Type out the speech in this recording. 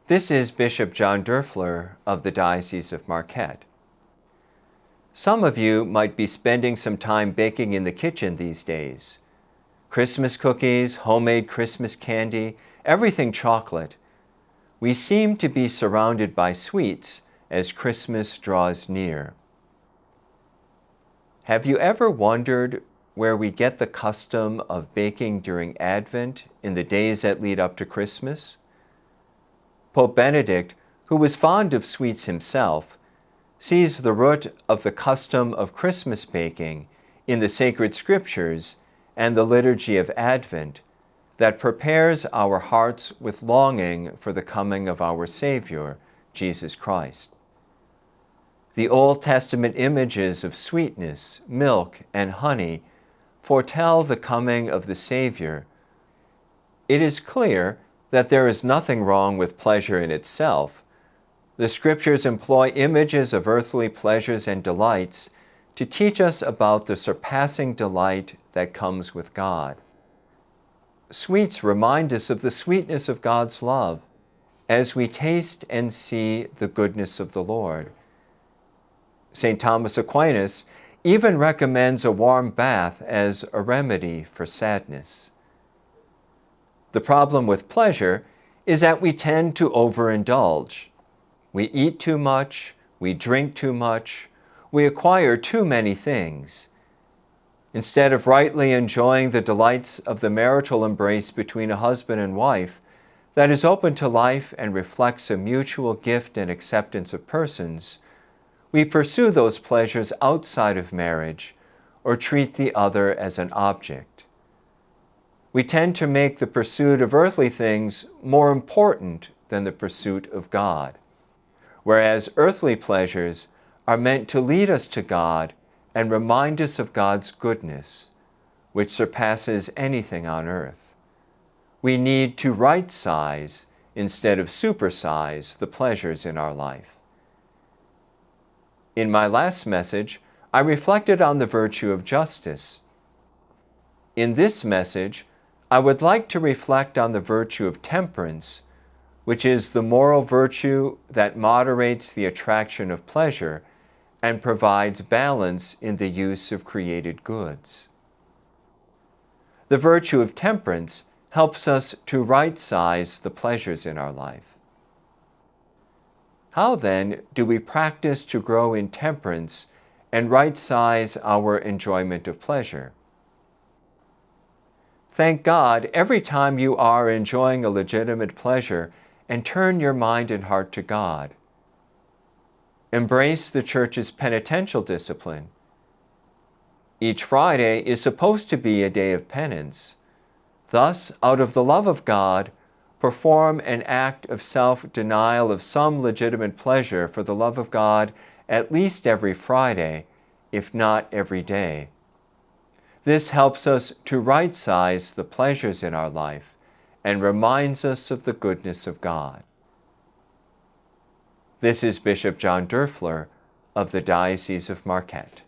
This is Bishop John Doerfler of the Diocese of Marquette. Some of you might be spending some time baking in the kitchen these days. Christmas cookies, homemade Christmas candy, everything chocolate. We seem to be surrounded by sweets as Christmas draws near. Have you ever wondered where we get the custom of baking during Advent in the days that lead up to Christmas? Pope Benedict, who was fond of sweets himself, sees the root of the custom of Christmas baking in the sacred scriptures and the liturgy of Advent that prepares our hearts with longing for the coming of our Savior, Jesus Christ. The Old Testament images of sweetness, milk, and honey foretell the coming of the Savior. It is clear that there is nothing wrong with pleasure in itself. The Scriptures employ images of earthly pleasures and delights to teach us about the surpassing delight that comes with God. Sweets remind us of the sweetness of God's love as we taste and see the goodness of the Lord. St. Thomas Aquinas even recommends a warm bath as a remedy for sadness. The problem with pleasure is that we tend to overindulge. We eat too much, we drink too much, we acquire too many things. Instead of rightly enjoying the delights of the marital embrace between a husband and wife that is open to life and reflects a mutual gift and acceptance of persons, we pursue those pleasures outside of marriage or treat the other as an object. We tend to make the pursuit of earthly things more important than the pursuit of God, whereas earthly pleasures are meant to lead us to God and remind us of God's goodness, which surpasses anything on earth. We need to right-size instead of supersize the pleasures in our life. In my last message, I reflected on the virtue of justice. In this message, I would like to reflect on the virtue of temperance, which is the moral virtue that moderates the attraction of pleasure and provides balance in the use of created goods. The virtue of temperance helps us to right-size the pleasures in our life. How then do we practice to grow in temperance and right-size our enjoyment of pleasure? Thank God every time you are enjoying a legitimate pleasure and turn your mind and heart to God. Embrace the Church's penitential discipline. Each Friday is supposed to be a day of penance. Thus, out of the love of God, perform an act of self-denial of some legitimate pleasure for the love of God at least every Friday, if not every day. This helps us to right-size the pleasures in our life and reminds us of the goodness of God. This is Bishop John Doerfler of the Diocese of Marquette.